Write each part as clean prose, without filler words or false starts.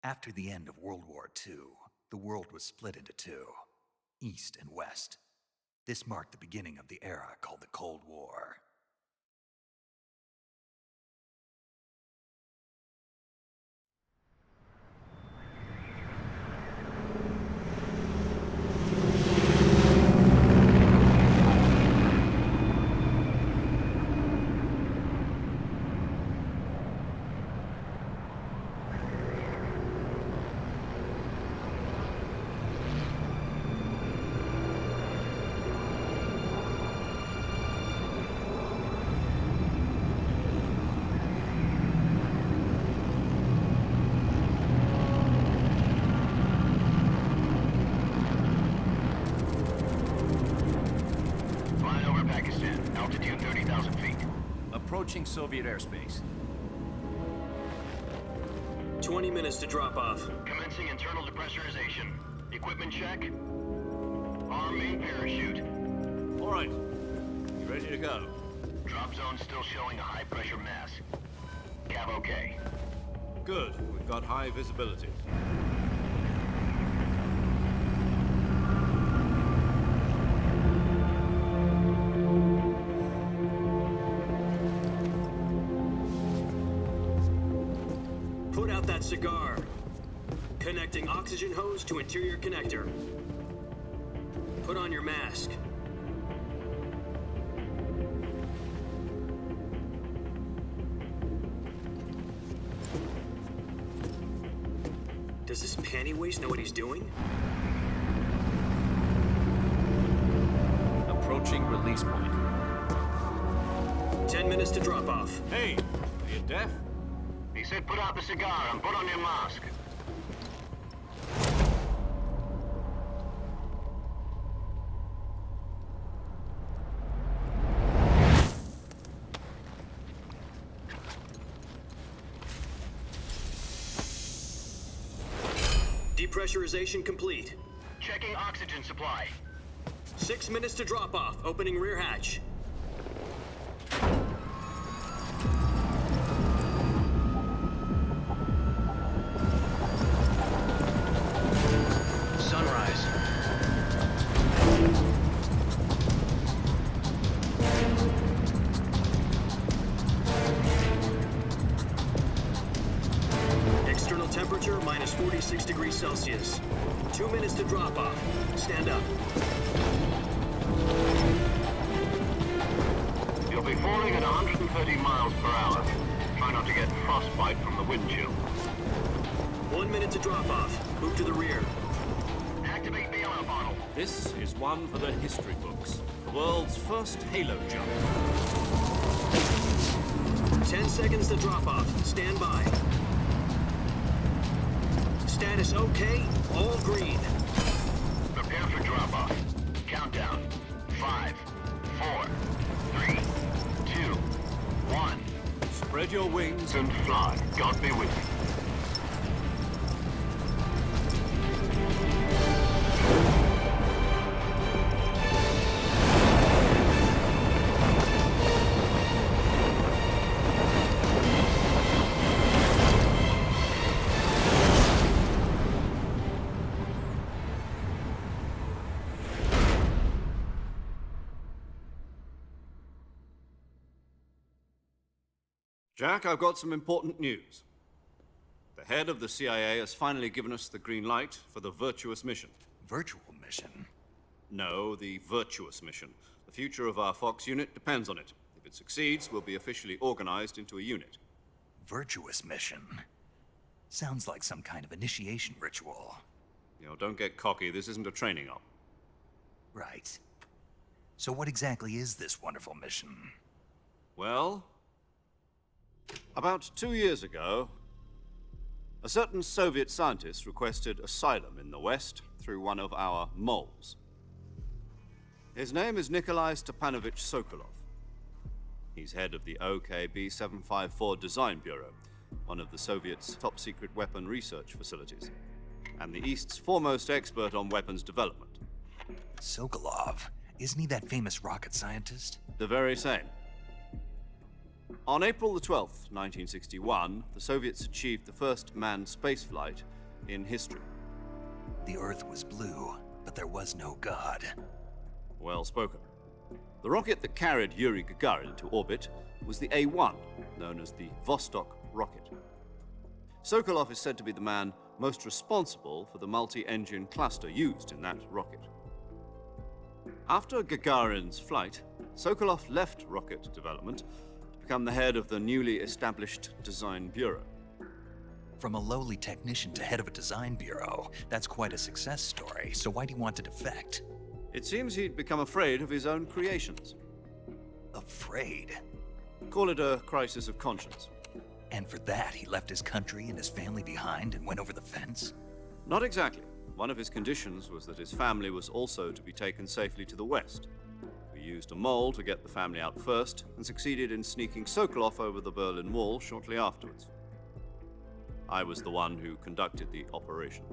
After the end of World War II, the world was split into two, East and West. This marked the beginning of the era called the Cold War. Altitude 30,000 feet. Approaching Soviet airspace. 20 minutes to drop off. Commencing internal depressurization. Equipment check. Arm main parachute. All right. You ready to go? Drop zone still showing a high pressure mass. Cav okay. Good. We've got high visibility. Put out that cigar. Connecting oxygen hose to interior connector. Put on your mask. Does this panty waste know what he's doing? Approaching release point. 10 minutes to drop off. Hey, are you deaf? He said put out the cigar and put on your mask. Depressurization complete. Checking oxygen supply. 6 minutes to drop off. Opening rear hatch. Sunrise. External temperature minus 46 degrees Celsius. 2 minutes to drop off. Stand up. You'll be falling at 130 miles per hour. Try not to get frostbite from the wind chill. 1 minute to drop off. Move to the rear. Activate bailout bottle. This is one for the history books. The world's first halo jump. 10 seconds to drop off. Stand by. Status okay. All green. Prepare for drop-off. Countdown. 5, 4, 3, 2, 1. Spread your wings And fly. God be with you. Jack, I've got some important news. The head of the CIA has finally given us the green light for the virtuous mission. Virtual mission? No, the virtuous mission. The future of our Fox unit depends on it. If it succeeds, we'll be officially organized into a unit. Virtuous mission? Sounds like some kind of initiation ritual. You know, don't get cocky. This isn't a training op. Right. So what exactly is this wonderful mission? Well, about 2 years ago, a certain Soviet scientist requested asylum in the West through one of our moles. His name is Nikolai Stepanovich Sokolov. He's head of the OKB 754 Design Bureau, one of the Soviets' top-secret weapon research facilities, and the East's foremost expert on weapons development. Sokolov? Isn't he that famous rocket scientist? The very same. On April the 12th, 1961, the Soviets achieved the first manned spaceflight in history. The Earth was blue, but there was no God. Well spoken. The rocket that carried Yuri Gagarin to orbit was the A-1, known as the Vostok rocket. Sokolov is said to be the man most responsible for the multi-engine cluster used in that rocket. After Gagarin's flight, Sokolov left rocket development to become the head of the newly established Design Bureau. From a lowly technician to head of a design bureau, that's quite a success story, so why'd he want to defect? It seems he'd become afraid of his own creations. Afraid? Call it a crisis of conscience. And for that, he left his country and his family behind and went over the fence? Not exactly. One of his conditions was that his family was also to be taken safely to the west. We used a mole to get the family out first and succeeded in sneaking Sokolov over the Berlin Wall shortly afterwards. I was the one who conducted the operation.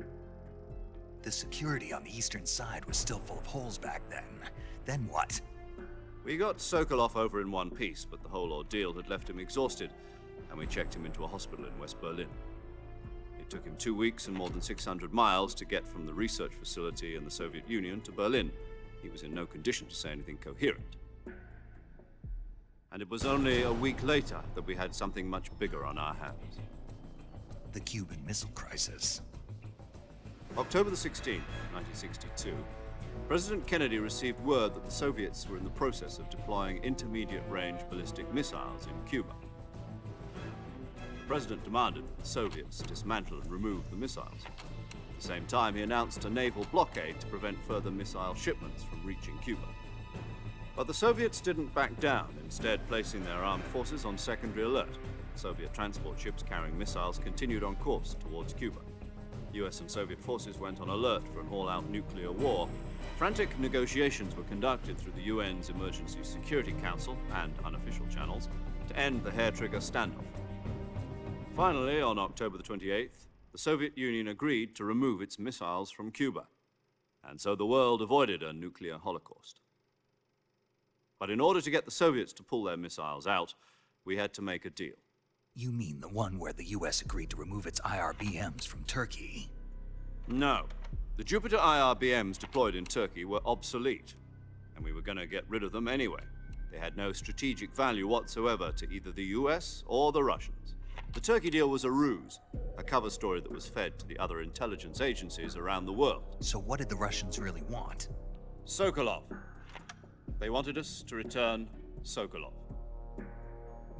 The security on the eastern side was still full of holes back then. Then what? We got Sokolov over in one piece, but the whole ordeal had left him exhausted, and we checked him into a hospital in West Berlin. It took him 2 weeks and more than 600 miles to get from the research facility in the Soviet Union to Berlin. He was in no condition to say anything coherent. And it was only a week later that we had something much bigger on our hands. The Cuban Missile Crisis. October the 16th, 1962, President Kennedy received word that the Soviets were in the process of deploying intermediate-range ballistic missiles in Cuba. The President demanded that the Soviets dismantle and remove the missiles. At the same time, he announced a naval blockade to prevent further missile shipments from reaching Cuba. But the Soviets didn't back down, instead placing their armed forces on secondary alert. Soviet transport ships carrying missiles continued on course towards Cuba. US and Soviet forces went on alert for an all-out nuclear war. Frantic negotiations were conducted through the UN's Emergency Security Council and unofficial channels to end the hair-trigger standoff. Finally, on October the 28th, the Soviet Union agreed to remove its missiles from Cuba, and so the world avoided a nuclear holocaust. But in order to get the Soviets to pull their missiles out, we had to make a deal. You mean the one where the US agreed to remove its IRBMs from Turkey? No. The Jupiter IRBMs deployed in Turkey were obsolete, and we were going to get rid of them anyway. They had no strategic value whatsoever to either the US or the Russians. The Turkey deal was a ruse, a cover story that was fed to the other intelligence agencies around the world. So what did the Russians really want? Sokolov. They wanted us to return Sokolov.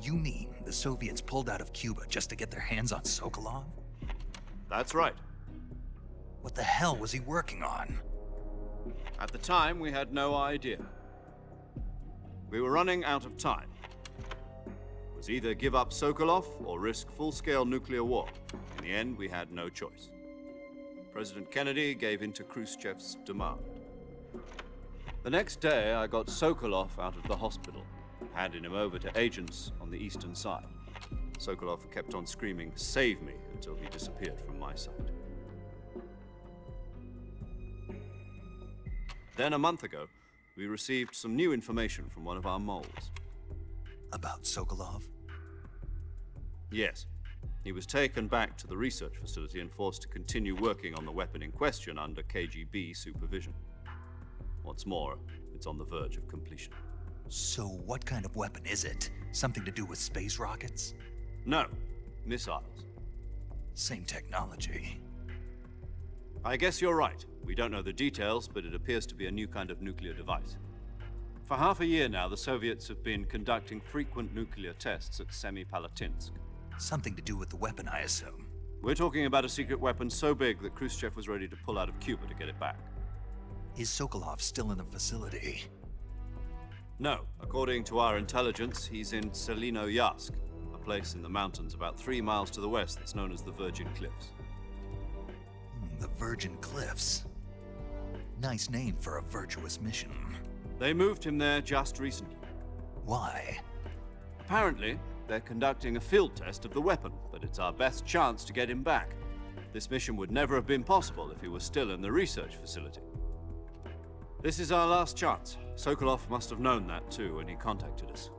You mean the Soviets pulled out of Cuba just to get their hands on Sokolov? That's right. What the hell was he working on? At the time, we had no idea. We were running out of time. It was either give up Sokolov or risk full-scale nuclear war. In the end, we had no choice. President Kennedy gave in to Khrushchev's demand. The next day, I got Sokolov out of the hospital, handing him over to agents on the eastern side. Sokolov kept on screaming, "Save me," until he disappeared from my sight. Then a month ago, we received some new information from one of our moles. About Sokolov? Yes. He was taken back to the research facility and forced to continue working on the weapon in question under KGB supervision. What's more, it's on the verge of completion. So what kind of weapon is it? Something to do with space rockets? No, missiles. Same technology. I guess you're right. We don't know the details, but it appears to be a new kind of nuclear device. For half a year now, the Soviets have been conducting frequent nuclear tests at Semipalatinsk. Something to do with the weapon, I assume. We're talking about a secret weapon so big that Khrushchev was ready to pull out of Cuba to get it back. Is Sokolov still in the facility? No. According to our intelligence, he's in Selino-Yarsk, a place in the mountains about 3 miles to the west that's known as the Virgin Cliffs. The Virgin Cliffs. Nice name for a virtuous mission. They moved him there just recently. Why? Apparently, they're conducting a field test of the weapon, but it's our best chance to get him back. This mission would never have been possible if he was still in the research facility. This is our last chance. Sokolov must have known that too when he contacted us.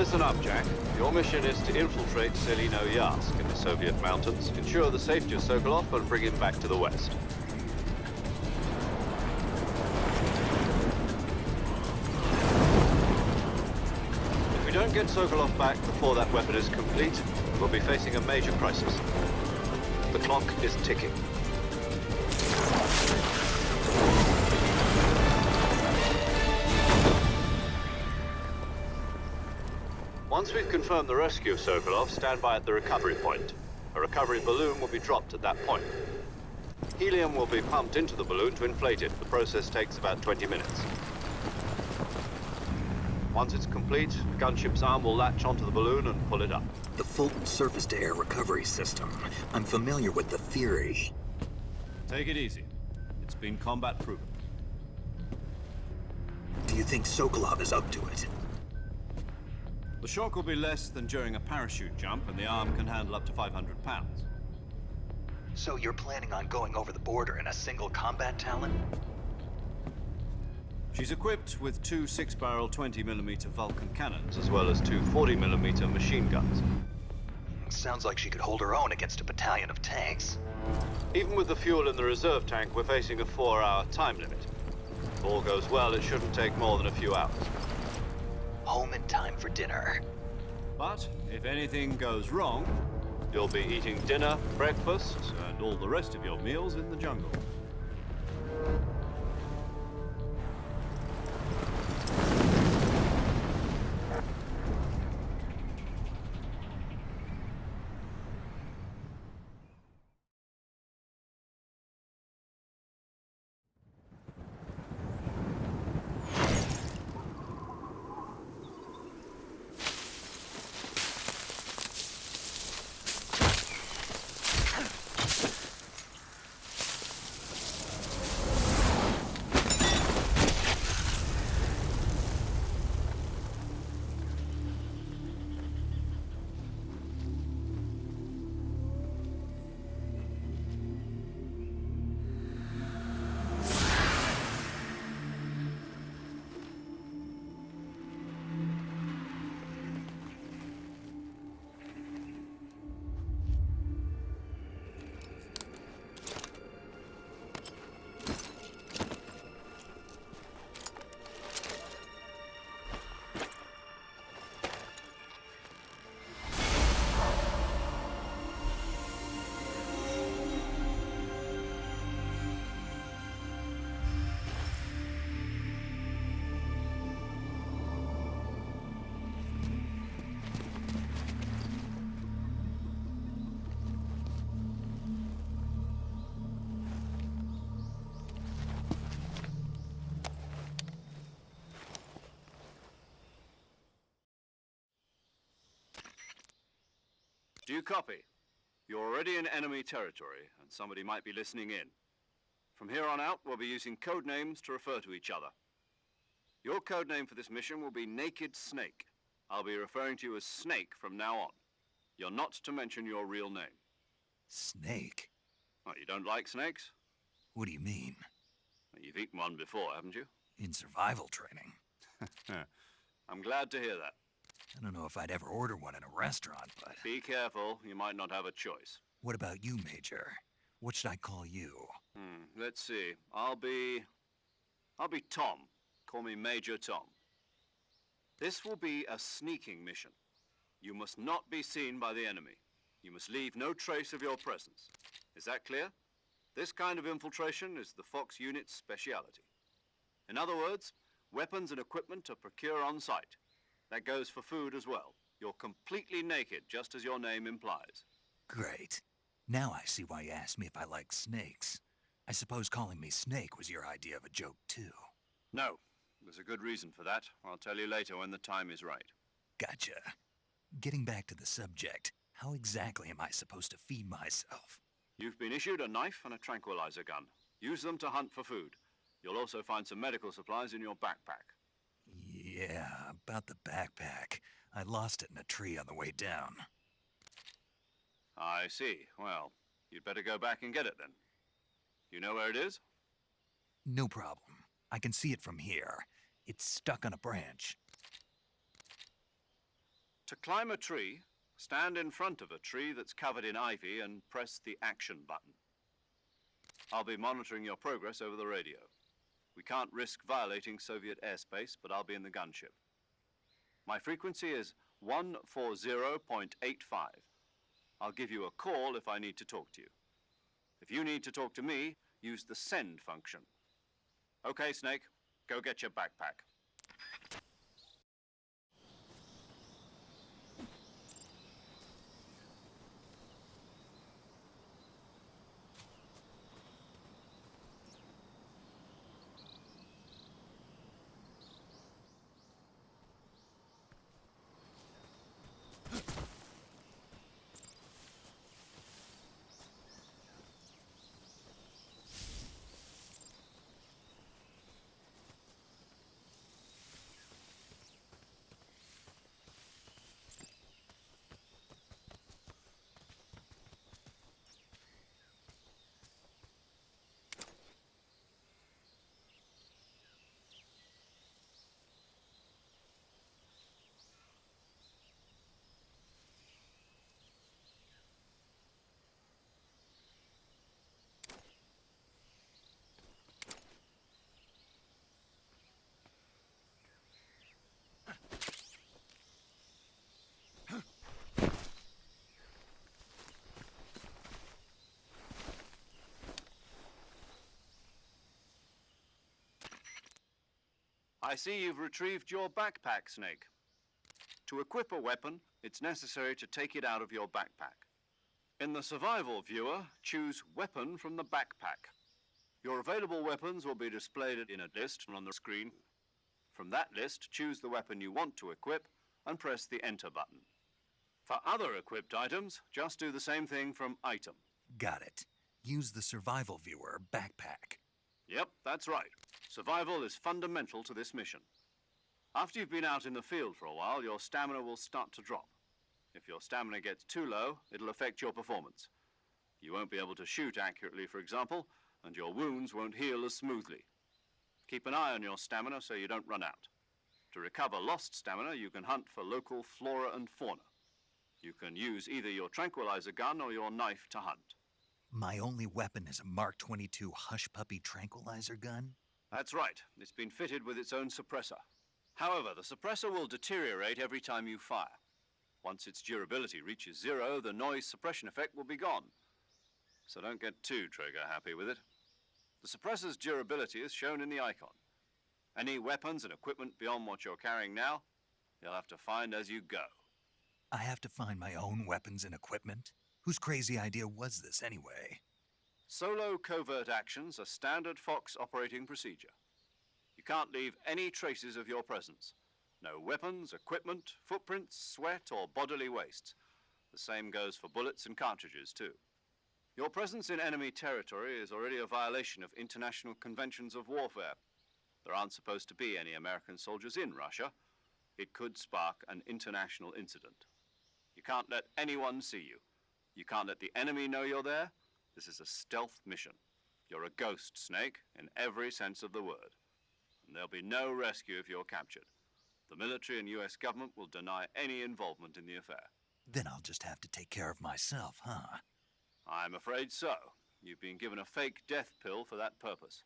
Listen up, Jack. Your mission is to infiltrate Selino-Yask in the Soviet mountains, ensure the safety of Sokolov, and bring him back to the west. If we don't get Sokolov back before that weapon is complete, we'll be facing a major crisis. The clock is ticking. Once we've confirmed the rescue of Sokolov, stand by at the recovery point. A recovery balloon will be dropped at that point. Helium will be pumped into the balloon to inflate it. The process takes about 20 minutes. Once it's complete, the gunship's arm will latch onto the balloon and pull it up. The Fulton surface-to-air recovery system. I'm familiar with the theory. Take it easy. It's been combat-proven. Do you think Sokolov is up to it? The shock will be less than during a parachute jump, and the arm can handle up to 500 pounds. So you're planning on going over the border in a single combat Talon? She's equipped with two 6-barrel 20mm Vulcan cannons, as well as two 40mm machine guns. Sounds like she could hold her own against a battalion of tanks. Even with the fuel in the reserve tank, we're facing a 4-hour time limit. If all goes well, it shouldn't take more than a few hours. Home in time for dinner. But if anything goes wrong, you'll be eating dinner, breakfast, and all the rest of your meals in the jungle. Do you copy? You're already in enemy territory, and somebody might be listening in. From here on out, we'll be using code names to refer to each other. Your code name for this mission will be Naked Snake. I'll be referring to you as Snake from now on. You're not to mention your real name. Snake? Oh, you don't like snakes? What do you mean? Well, you've eaten one before, haven't you? In survival training. I'm glad to hear that. I don't know if I'd ever order one in a restaurant, but... Be careful, you might not have a choice. What about you, Major? What should I call you? Let's see. I'll be Tom. Call me Major Tom. This will be a sneaking mission. You must not be seen by the enemy. You must leave no trace of your presence. Is that clear? This kind of infiltration is the Fox unit's speciality. In other words, weapons and equipment are procured on site. That goes for food as well. You're completely naked, just as your name implies. Great. Now I see why you asked me if I like snakes. I suppose calling me Snake was your idea of a joke, too. No, there's a good reason for that. I'll tell you later when the time is right. Gotcha. Getting back to the subject, how exactly am I supposed to feed myself? You've been issued a knife and a tranquilizer gun. Use them to hunt for food. You'll also find some medical supplies in your backpack. Yeah, about the backpack. I lost it in a tree on the way down. I see. Well, you'd better go back and get it then. You know where it is? No problem. I can see it from here. It's stuck on a branch. To climb a tree, stand in front of a tree that's covered in ivy and press the action button. I'll be monitoring your progress over the radio. We can't risk violating Soviet airspace, but I'll be in the gunship. My frequency is 140.85. I'll give you a call if I need to talk to you. If you need to talk to me, use the send function. Okay, Snake, go get your backpack. I see you've retrieved your backpack, Snake. To equip a weapon, it's necessary to take it out of your backpack. In the survival viewer, choose Weapon from the backpack. Your available weapons will be displayed in a list on the screen. From that list, choose the weapon you want to equip and press the Enter button. For other equipped items, just do the same thing from Item. Got it. Use the survival viewer backpack. Yep, that's right. Survival is fundamental to this mission. After you've been out in the field for a while, your stamina will start to drop. If your stamina gets too low, it'll affect your performance. You won't be able to shoot accurately, for example, and your wounds won't heal as smoothly. Keep an eye on your stamina so you don't run out. To recover lost stamina, you can hunt for local flora and fauna. You can use either your tranquilizer gun or your knife to hunt. My only weapon is a Mark 22 Hush Puppy tranquilizer gun? That's right. It's been fitted with its own suppressor. However, the suppressor will deteriorate every time you fire. Once its durability reaches 0, the noise suppression effect will be gone. So don't get too trigger happy with it. The suppressor's durability is shown in the icon. Any weapons and equipment beyond what you're carrying now, you'll have to find as you go. I have to find my own weapons and equipment? Whose crazy idea was this anyway? Solo covert actions are standard Fox operating procedure. You can't leave any traces of your presence. No weapons, equipment, footprints, sweat, or bodily waste. The same goes for bullets and cartridges, too. Your presence in enemy territory is already a violation of international conventions of warfare. There aren't supposed to be any American soldiers in Russia. It could spark an international incident. You can't let anyone see you. You can't let the enemy know you're there. This is a stealth mission. You're a ghost, Snake, in every sense of the word. And there'll be no rescue if you're captured. The military and US government will deny any involvement in the affair. Then I'll just have to take care of myself, huh? I'm afraid so. You've been given a fake death pill for that purpose.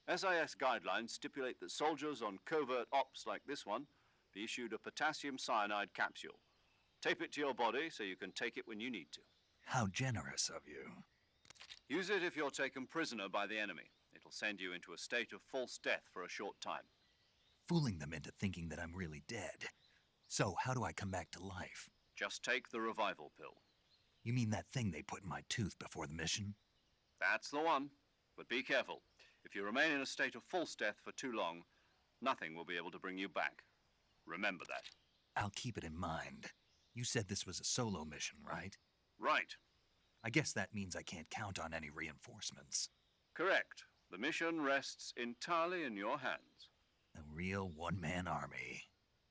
SIS guidelines stipulate that soldiers on covert ops like this one be issued a potassium cyanide capsule. Tape it to your body so you can take it when you need to. How generous of you. Use it if you're taken prisoner by the enemy. It'll send you into a state of false death for a short time. Fooling them into thinking that I'm really dead. So how do I come back to life? Just take the revival pill. You mean that thing they put in my tooth before the mission? That's the one. But be careful. If you remain in a state of false death for too long, nothing will be able to bring you back. Remember that. I'll keep it in mind. You said this was a solo mission, right? Right. I guess that means I can't count on any reinforcements. Correct. The mission rests entirely in your hands. A real one-man army.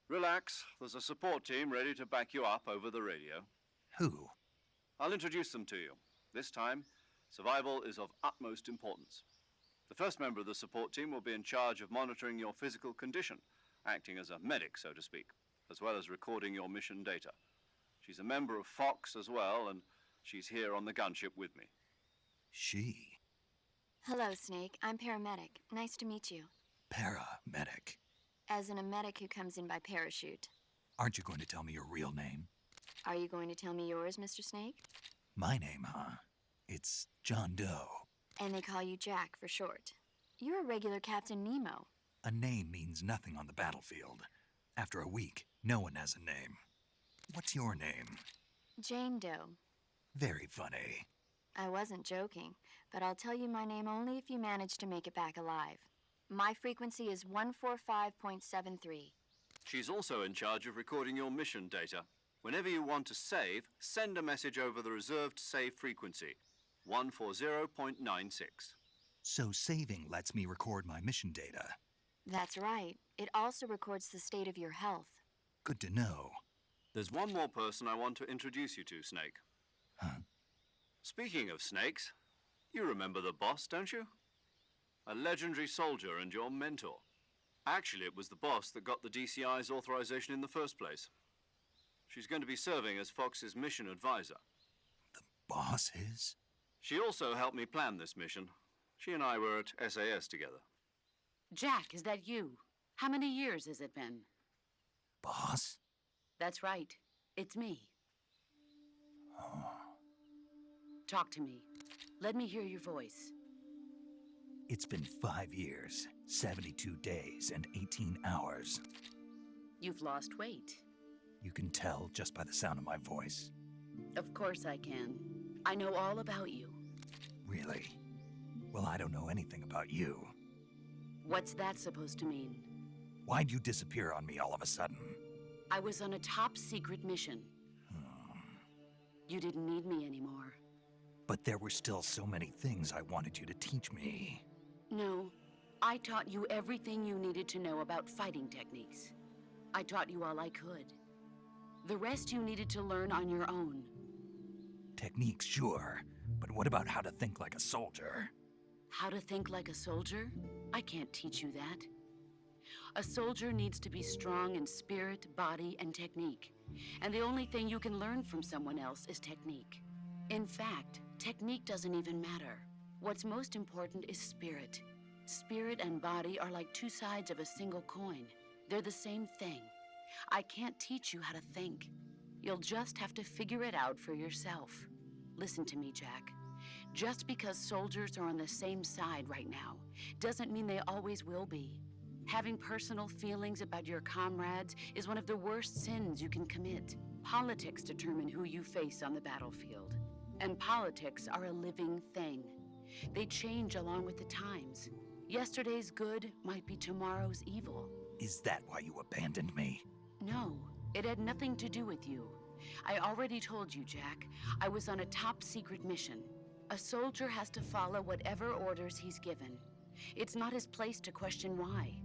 Relax. There's a support team ready to back you up over the radio. Who? I'll introduce them to you. This time, survival is of utmost importance. The first member of the support team will be in charge of monitoring your physical condition, acting as a medic, so to speak. as well as recording your mission data. She's a member of Fox as well, and she's here on the gunship with me. She? Hello, Snake. I'm paramedic. Nice to meet you. Paramedic. As in a medic who comes in by parachute. Aren't you going to tell me your real name? Are you going to tell me yours, Mr. Snake? My name, huh? It's John Doe. And they call you Jack for short. You're a regular Captain Nemo. A name means nothing on the battlefield. After a week, no one has a name. What's your name? Jane Doe. Very funny. I wasn't joking, but I'll tell you my name only if you manage to make it back alive. My frequency is 145.73. She's also in charge of recording your mission data. Whenever you want to save, send a message over the reserved save frequency, 140.96. So saving lets me record my mission data. That's right. It also records the state of your health. Good to know. There's one more person I want to introduce you to, Snake. Huh? Speaking of snakes, you remember the boss, don't you? A legendary soldier and your mentor. Actually, it was the boss that got the DCI's authorization in the first place. She's going to be serving as Fox's mission advisor. The boss is? She also helped me plan this mission. She and I were at SAS together. Jack, is that you? How many years has it been? Boss? That's right. It's me. Talk to me. Let me hear your voice. It's been 5 years, 72 days, and 18 hours. You've lost weight. You can tell just by the sound of my voice. Of course I can. I know all about you. Really? Well, I don't know anything about you. What's that supposed to mean? Why'd you disappear on me all of a sudden? I was on a top secret mission. You didn't need me anymore. But there were still so many things I wanted you to teach me. No, I taught you everything you needed to know about fighting techniques. I taught you all I could. The rest you needed to learn on your own. Techniques, sure. But what about how to think like a soldier? How to think like a soldier? I can't teach you that. A soldier needs to be strong in spirit, body, and technique. And the only thing you can learn from someone else is technique. In fact, technique doesn't even matter. What's most important is spirit. Spirit and body are like two sides of a single coin. They're the same thing. I can't teach you how to think. You'll just have to figure it out for yourself. Listen to me, Jack. Just because soldiers are on the same side right now doesn't mean they always will be. Having personal feelings about your comrades is one of the worst sins you can commit. Politics determine who you face on the battlefield. And politics are a living thing. They change along with the times. Yesterday's good might be tomorrow's evil. Is that why you abandoned me? No, it had nothing to do with you. I already told you, Jack. I was on a top secret mission. A soldier has to follow whatever orders he's given. It's not his place to question why.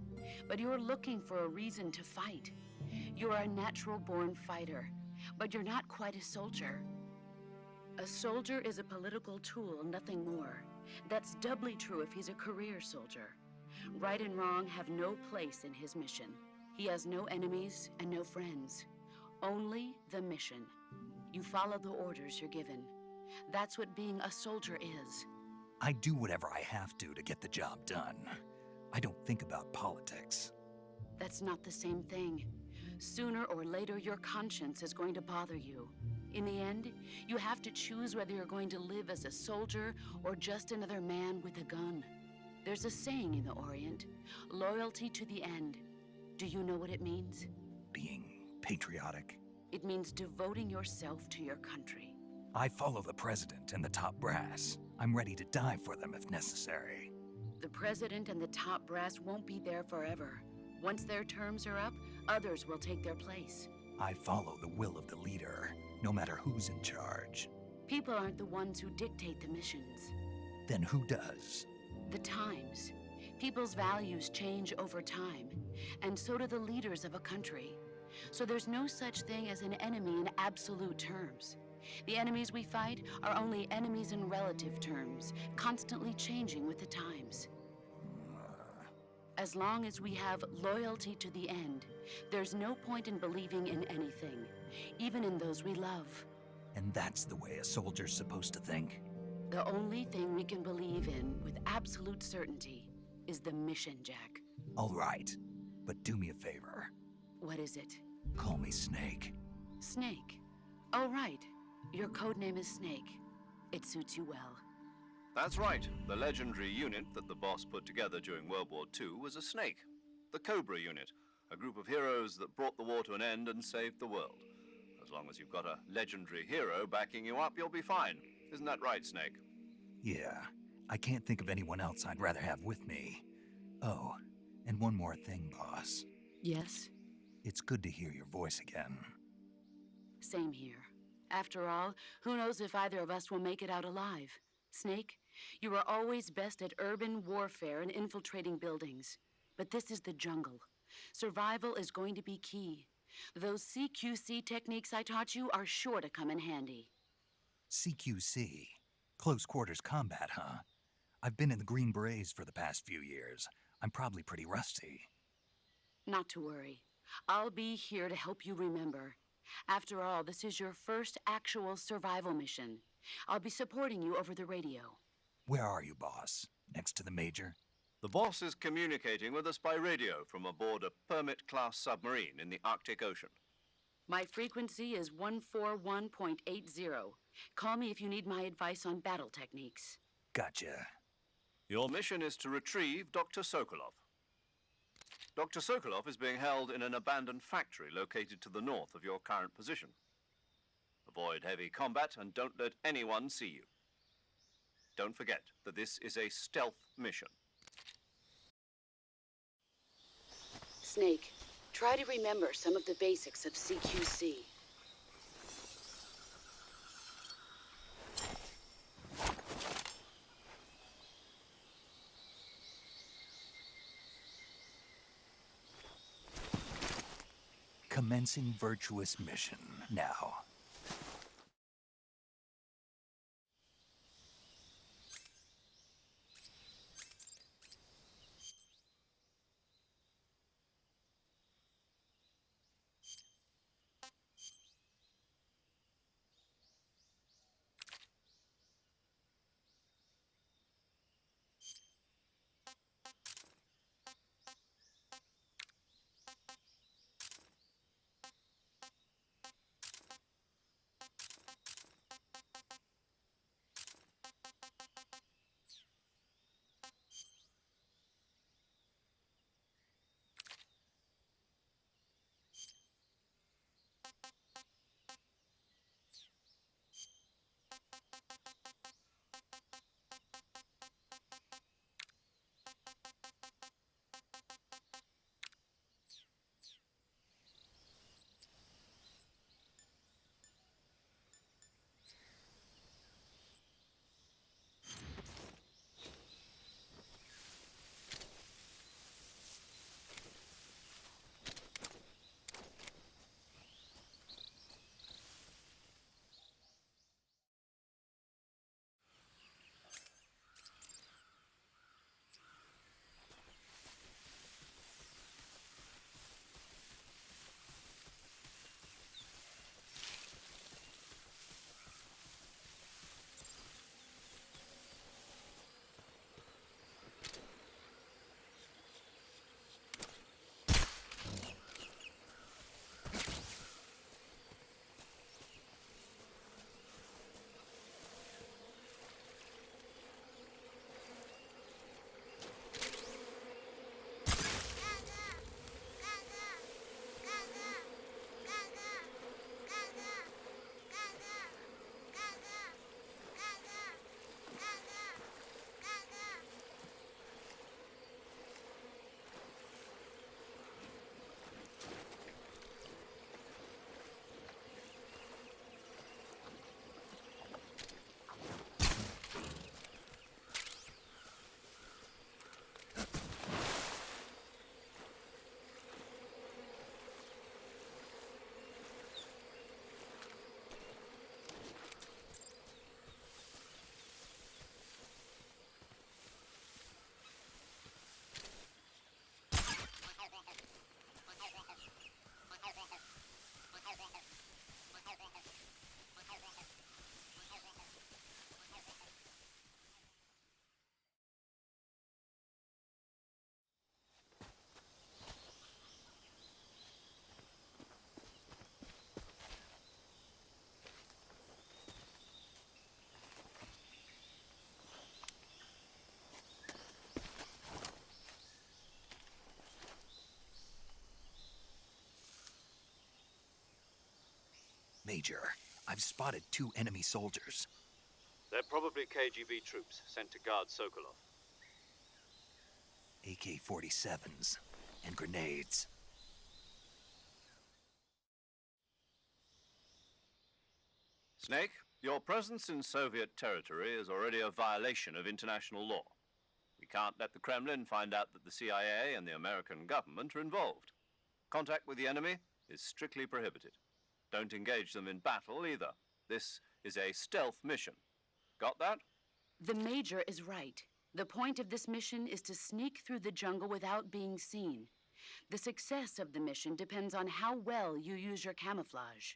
But you're looking for a reason to fight. You're a natural-born fighter, but you're not quite a soldier. A soldier is a political tool, nothing more. That's doubly true if he's a career soldier. Right and wrong have no place in his mission. He has no enemies and no friends. Only the mission. You follow the orders you're given. That's what being a soldier is. I do whatever I have to get the job done. I don't think about politics. That's not the same thing. Sooner or later, your conscience is going to bother you. In the end, you have to choose whether you're going to live as a soldier or just another man with a gun. There's a saying in the Orient, loyalty to the end. Do you know what it means? Being patriotic. It means devoting yourself to your country. I follow the president and the top brass. I'm ready to die for them if necessary. The president and the top brass won't be there forever. Once their terms are up, others will take their place. I follow the will of the leader, no matter who's in charge. People aren't the ones who dictate the missions. Then who does? The times. People's values change over time, and so do the leaders of a country. So there's no such thing as an enemy in absolute terms. The enemies we fight are only enemies in relative terms, constantly changing with the times. As long as we have loyalty to the end, there's no point in believing in anything, even in those we love. And that's the way a soldier's supposed to think? The only thing we can believe in with absolute certainty is the mission, Jack. All right, but do me a favor. What is it? Call me Snake. Snake. Oh, right. Your code name is Snake. It suits you well. That's right. The legendary unit that the boss put together during World War II was a snake. The Cobra unit, a group of heroes that brought the war to an end and saved the world. As long as you've got a legendary hero backing you up, you'll be fine. Isn't that right, Snake? Yeah, I can't think of anyone else I'd rather have with me. Oh, and one more thing, boss. Yes? It's good to hear your voice again. Same here. After all, who knows if either of us will make it out alive? Snake, you are always best at urban warfare and infiltrating buildings. But this is the jungle. Survival is going to be key. Those CQC techniques I taught you are sure to come in handy. CQC? Close quarters combat, huh? I've been in the Green Berets for the past few years. I'm probably pretty rusty. Not to worry. I'll be here to help you remember. After all, this is your first actual survival mission. I'll be supporting you over the radio. Where are you, boss? Next to the Major? The boss is communicating with us by radio from aboard a Permit-class submarine in the Arctic Ocean. My frequency is 141.80. Call me if you need my advice on battle techniques. Gotcha. Your mission is to retrieve Dr. Sokolov. Dr. Sokolov is being held in an abandoned factory located to the north of your current position. Avoid heavy combat and don't let anyone see you. Don't forget that this is a stealth mission. Snake, try to remember some of the basics of CQC. Commencing virtuous mission now. Major, I've spotted 2 enemy soldiers. They're probably KGB troops sent to guard Sokolov. AK-47s and grenades. Snake, your presence in Soviet territory is already a violation of international law. We can't let the Kremlin find out that the CIA and the American government are involved. Contact with the enemy is strictly prohibited. Don't engage them in battle either. This is a stealth mission. Got that? The Major is right. The point of this mission is to sneak through the jungle without being seen. The success of the mission depends on how well you use your camouflage.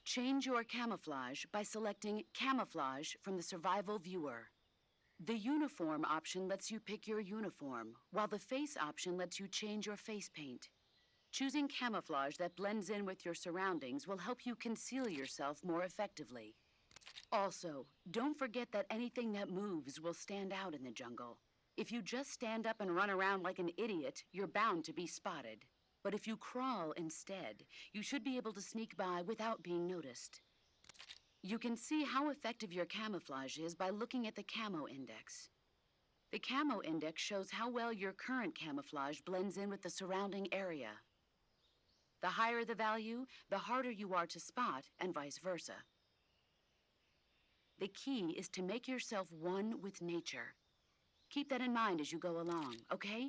Change your camouflage by selecting Camouflage from the Survival Viewer. The Uniform option lets you pick your uniform, while the Face option lets you change your face paint. Choosing camouflage that blends in with your surroundings will help you conceal yourself more effectively. Also, don't forget that anything that moves will stand out in the jungle. If you just stand up and run around like an idiot, you're bound to be spotted. But if you crawl instead, you should be able to sneak by without being noticed. You can see how effective your camouflage is by looking at the Camo Index. The Camo Index shows how well your current camouflage blends in with the surrounding area. The higher the value, the harder you are to spot, and vice versa. The key is to make yourself one with nature. Keep that in mind as you go along, okay?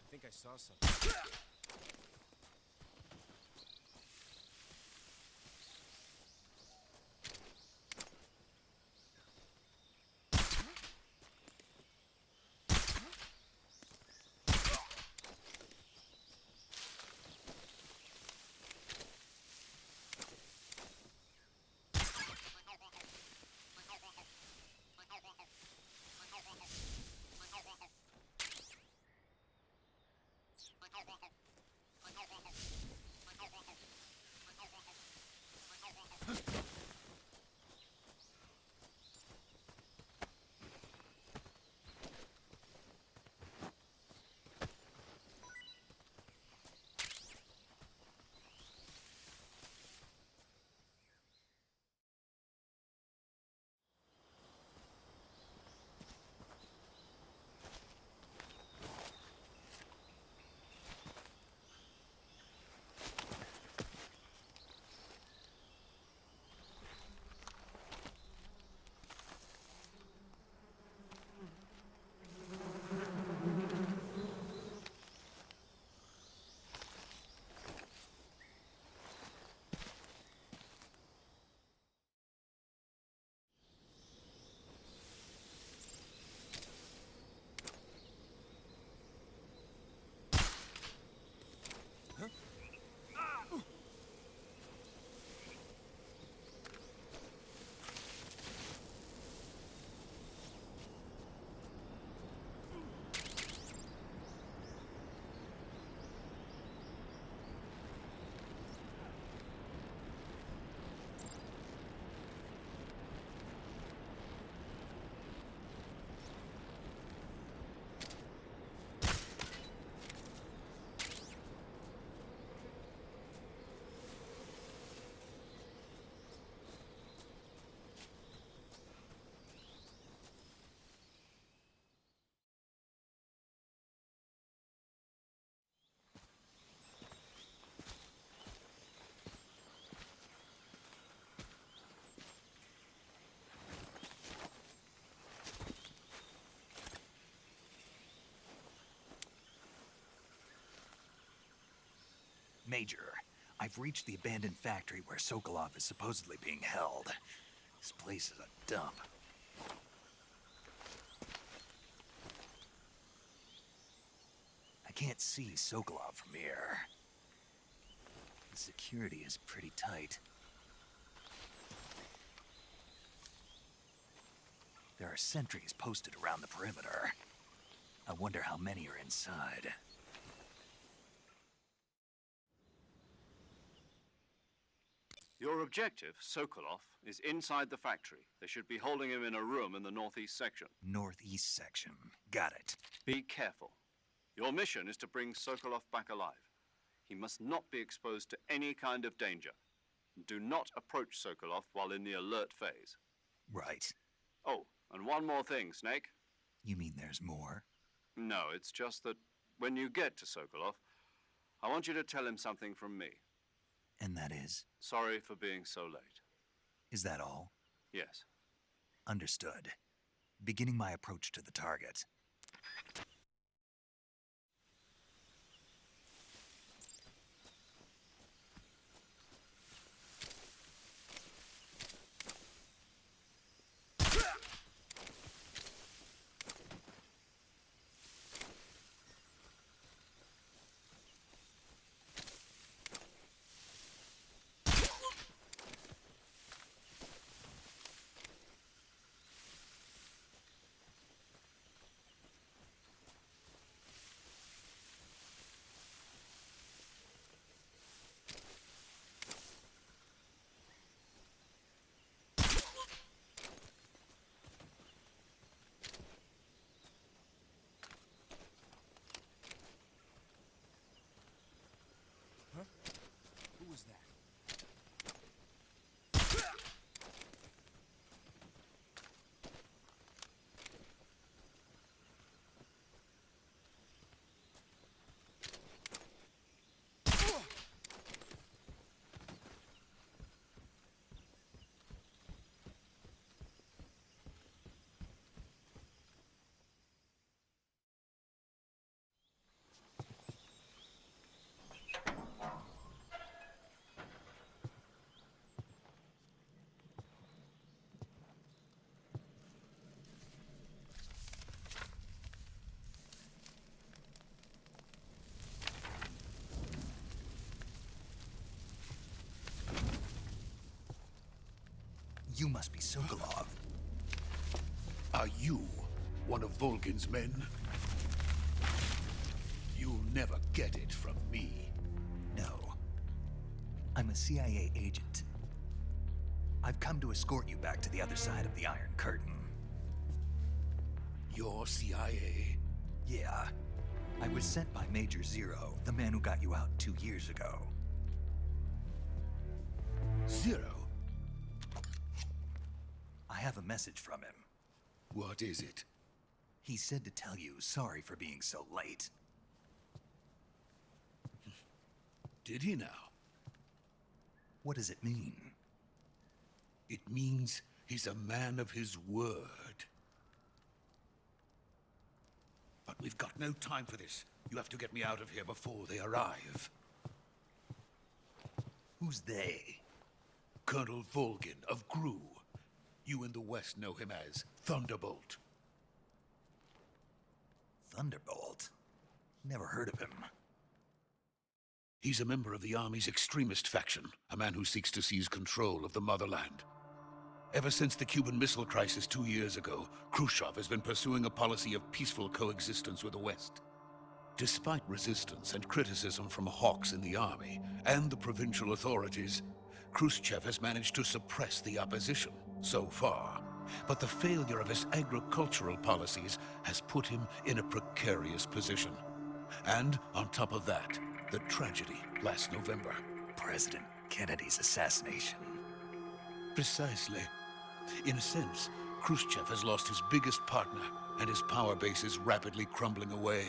I think I saw something. Major, I've reached the abandoned factory where Sokolov is supposedly being held. This place is a dump. I can't see Sokolov from here. The security is pretty tight. There are sentries posted around the perimeter. I wonder how many are inside. Your objective, Sokolov, is inside the factory. They should be holding him in a room in the northeast section. Northeast section. Got it. Be careful. Your mission is to bring Sokolov back alive. He must not be exposed to any kind of danger. Do not approach Sokolov while in the alert phase. Right. Oh, and one more thing, Snake. You mean there's more? No, it's just that when you get to Sokolov, I want you to tell him something from me. And that is? Sorry for being so late. Is that all? Yes. Understood. Beginning my approach to the target. Who was that? You must be Sokolov. Are you one of Volgin's men? You'll never get it from me. No. I'm a CIA agent. I've come to escort you back to the other side of the Iron Curtain. You're CIA? Yeah. I was sent by Major Zero, the man who got you out 2 years ago. Zero? I have a message from him. What is it? He said to tell you sorry for being so late. Did he now? What does it mean? It means he's a man of his word. But we've got no time for this. You have to get me out of here before they arrive. Who's they? Colonel Volgin of GRU. You in the West know him as Thunderbolt. Thunderbolt? Never heard of him. He's a member of the Army's extremist faction, a man who seeks to seize control of the motherland. Ever since the Cuban Missile Crisis 2 years ago, Khrushchev has been pursuing a policy of peaceful coexistence with the West. Despite resistance and criticism from hawks in the Army and the provincial authorities, Khrushchev has managed to suppress the opposition so far. But the failure of his agricultural policies has put him in a precarious position. And on top of that, the tragedy last November. President Kennedy's assassination. Precisely. In a sense, Khrushchev has lost his biggest partner, and his power base is rapidly crumbling away.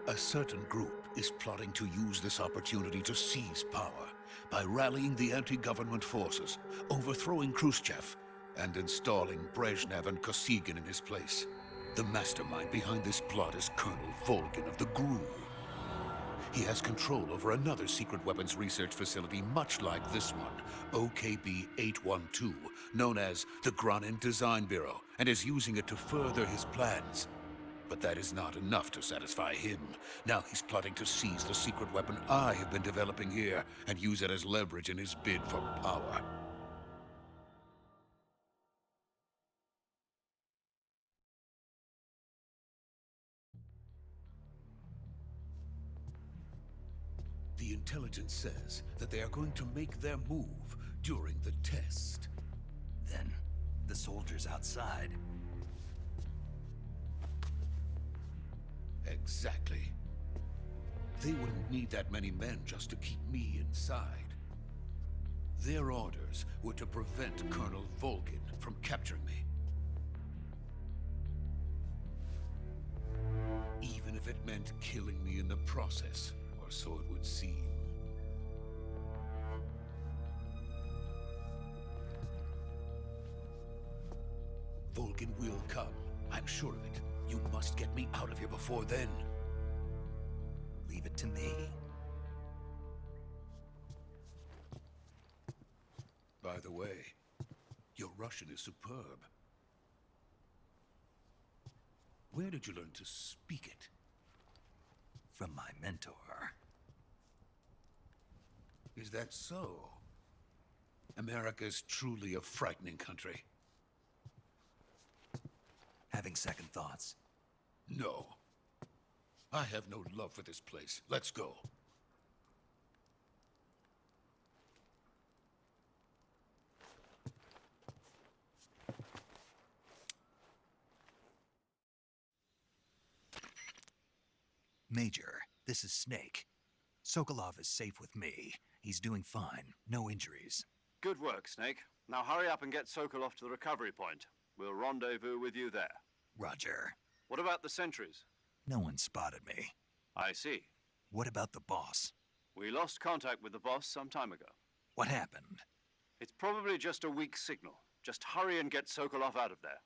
A certain group is plotting to use this opportunity to seize power by rallying the anti-government forces, overthrowing Khrushchev, and installing Brezhnev and Kosygin in his place. The mastermind behind this plot is Colonel Volgin of the GRU. he has control over another secret weapons research facility much like this one, OKB-812, known as the Granin Design Bureau, and is using it to further his plans. But that is not enough to satisfy him. Now he's plotting to seize the secret weapon I have been developing here and use it as leverage in his bid for power. The intelligence says that they are going to make their move during the test. Then, the soldiers outside. Exactly. They wouldn't need that many men just to keep me inside. Their orders were to prevent Colonel Volgin from capturing me. Even if it meant killing me in the process, or so it would seem. Volgin will come. I'm sure of it. You must get me out of here before then. Leave it to me. By the way, your Russian is superb. Where did you learn to speak it? From my mentor. Is that so? America's truly a frightening country. Having second thoughts. No. I have no love for this place. Let's go. Major, this is Snake. Sokolov is safe with me. He's doing fine. No injuries. Good work, Snake. Now hurry up and get Sokolov to the recovery point. We'll rendezvous with you there. Roger. What about the sentries? No one spotted me. I see. What about the boss? We lost contact with the boss some time ago. What happened? It's probably just a weak signal. Just hurry and get Sokolov out of there.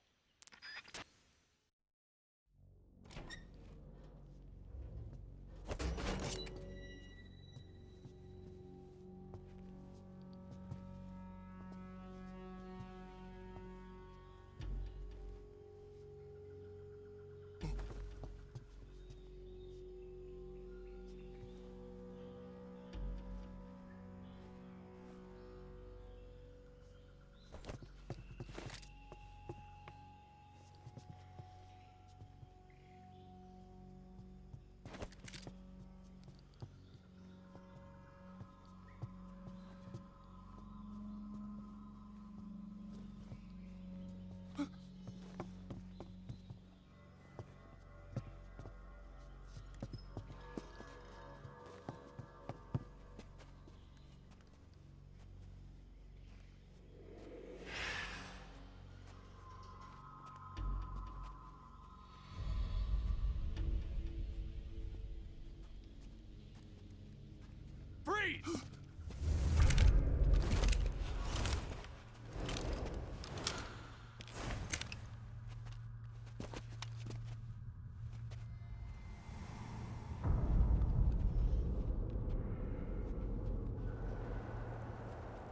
Freeze!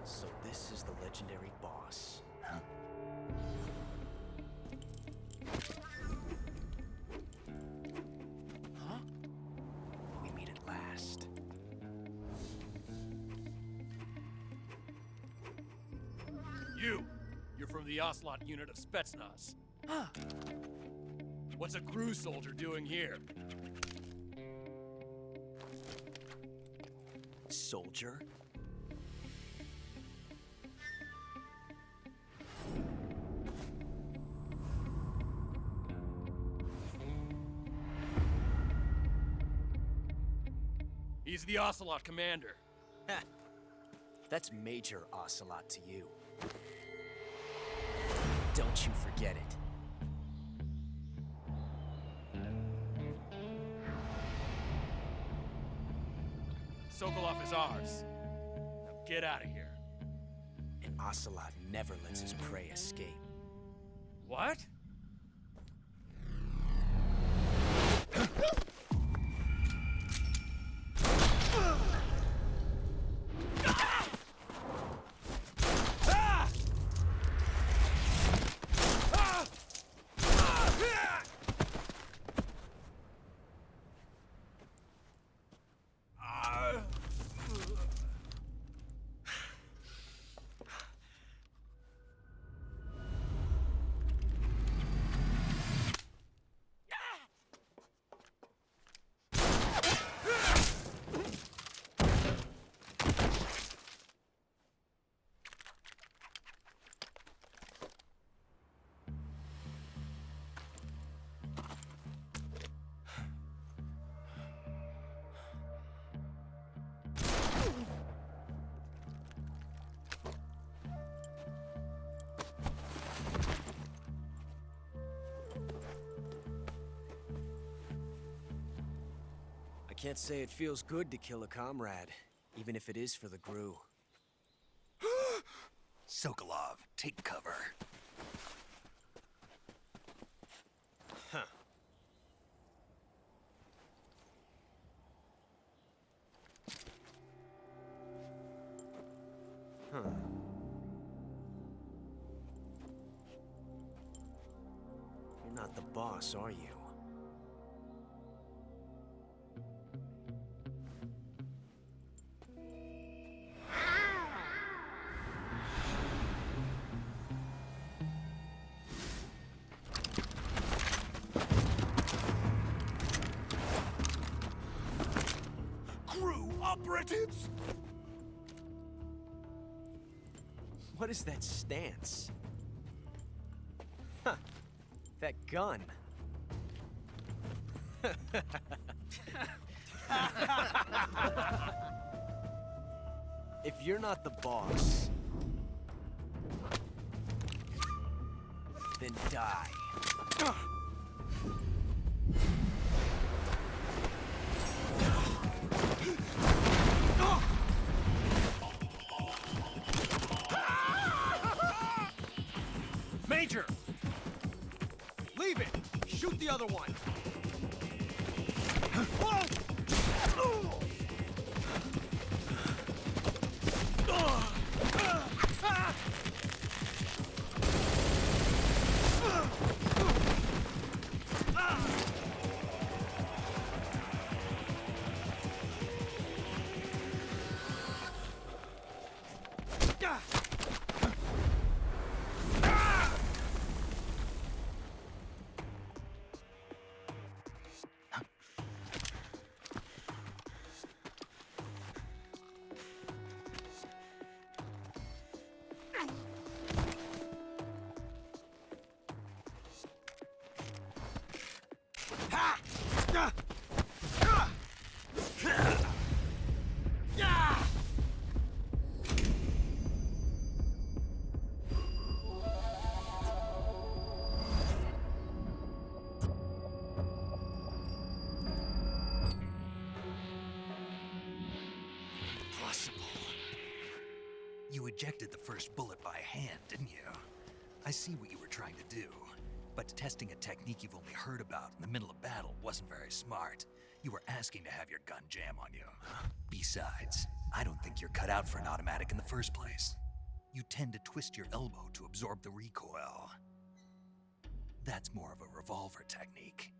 So this is the legendary boss. Huh? Huh? We meet at last. You're from the Ocelot unit of Spetsnaz. Huh. What's a crew soldier doing here? Soldier? He's the Ocelot commander. Heh. That's Major Ocelot to you. Don't you forget it. Sokolov is ours. Now get out of here. And Ocelot never lets his prey escape. What? Can't say it feels good to kill a comrade, even if it is for the GRU. Sokolov, take cover. Huh. Huh. You're not the boss, are you? GRU operatives! What is that stance? Huh. That gun. If you're not the boss, then die. Major! Leave it! Shoot the other one! You ejected the first bullet by hand, didn't you? I see what you were trying to do. But testing a technique you've only heard about in the middle of battle wasn't very smart. You were asking to have your gun jam on you. Besides, I don't think you're cut out for an automatic in the first place. You tend to twist your elbow to absorb the recoil. That's more of a revolver technique.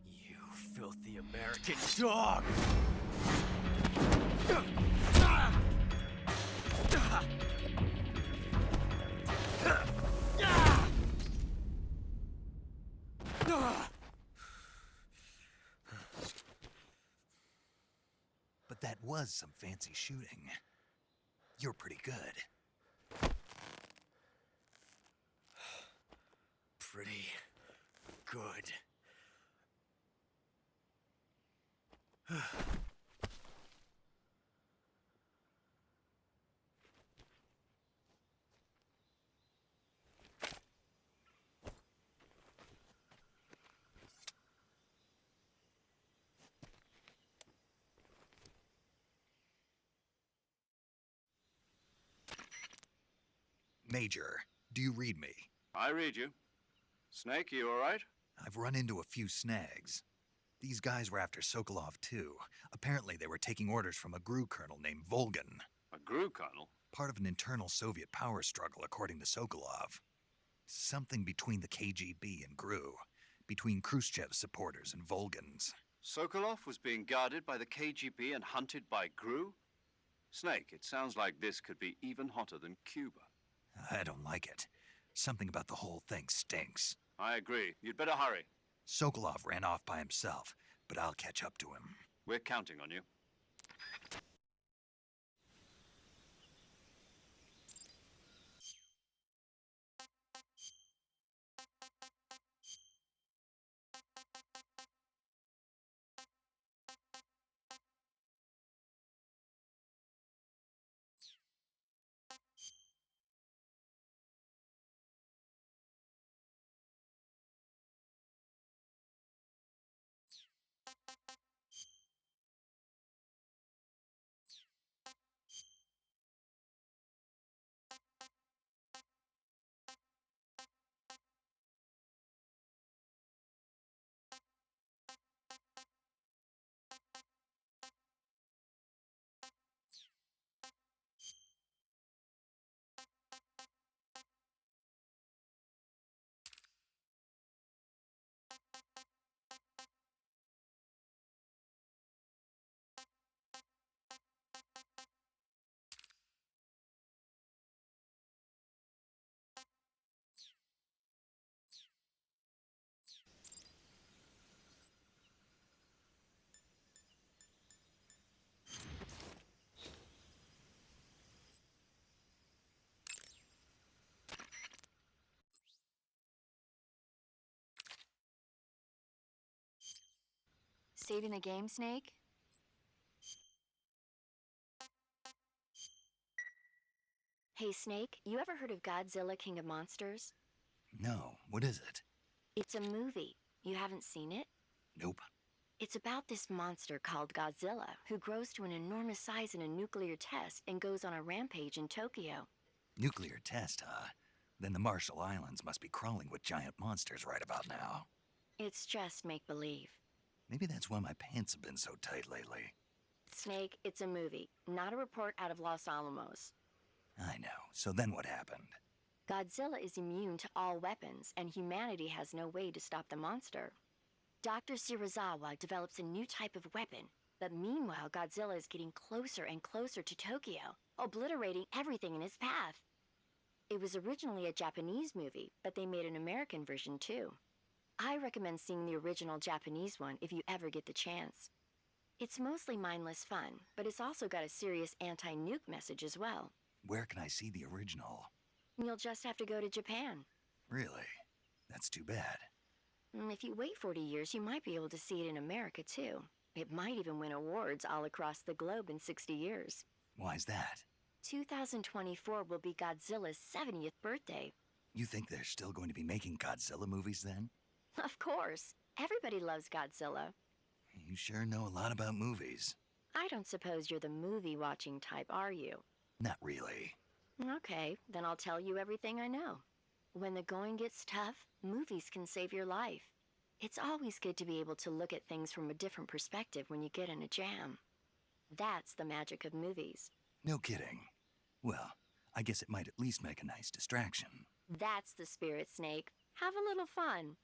You filthy American dog! But that was some fancy shooting. You're pretty good. Pretty good. Major, do you read me? I read you. Snake, you all right? I've run into a few snags. These guys were after Sokolov too. Apparently they were taking orders from a GRU colonel named Volgan. A GRU colonel? Part of an internal Soviet power struggle, according to Sokolov. Something between the KGB and GRU. Between Khrushchev's supporters and Volgan's. Sokolov was being guarded by the KGB and hunted by GRU? Snake, it sounds like this could be even hotter than Cuba. I don't like it. Something about the whole thing stinks. I agree. You'd better hurry. Sokolov ran off by himself, but I'll catch up to him. We're counting on you. Saving the game, Snake? Hey, Snake, you ever heard of Godzilla, King of Monsters? No, what is it? It's a movie. You haven't seen it? Nope. It's about this monster called Godzilla, who grows to an enormous size in a nuclear test and goes on a rampage in Tokyo. Nuclear test, huh? Then the Marshall Islands must be crawling with giant monsters right about now. It's just make-believe. Maybe that's why my pants have been so tight lately. Snake, it's a movie, not a report out of Los Alamos. I know. So then what happened? Godzilla is immune to all weapons, and humanity has no way to stop the monster. Dr. Shirazawa develops a new type of weapon, but meanwhile Godzilla is getting closer and closer to Tokyo, obliterating everything in his path. It was originally a Japanese movie, but they made an American version too. I recommend seeing the original Japanese one if you ever get the chance. It's mostly mindless fun, but it's also got a serious anti-nuke message as well. Where can I see the original? You'll just have to go to Japan. Really? That's too bad. If you wait 40 years, you might be able to see it in America too. It might even win awards all across the globe in 60 years. Why's that? 2024 will be Godzilla's 70th birthday. You think they're still going to be making Godzilla movies then? Of course. Everybody loves Godzilla. You sure know a lot about movies. I don't suppose you're the movie-watching type, are you? Not really. Okay, then I'll tell you everything I know. When the going gets tough, movies can save your life. It's always good to be able to look at things from a different perspective when you get in a jam. That's the magic of movies. No kidding. Well, I guess it might at least make a nice distraction. That's the spirit, Snake. Have a little fun.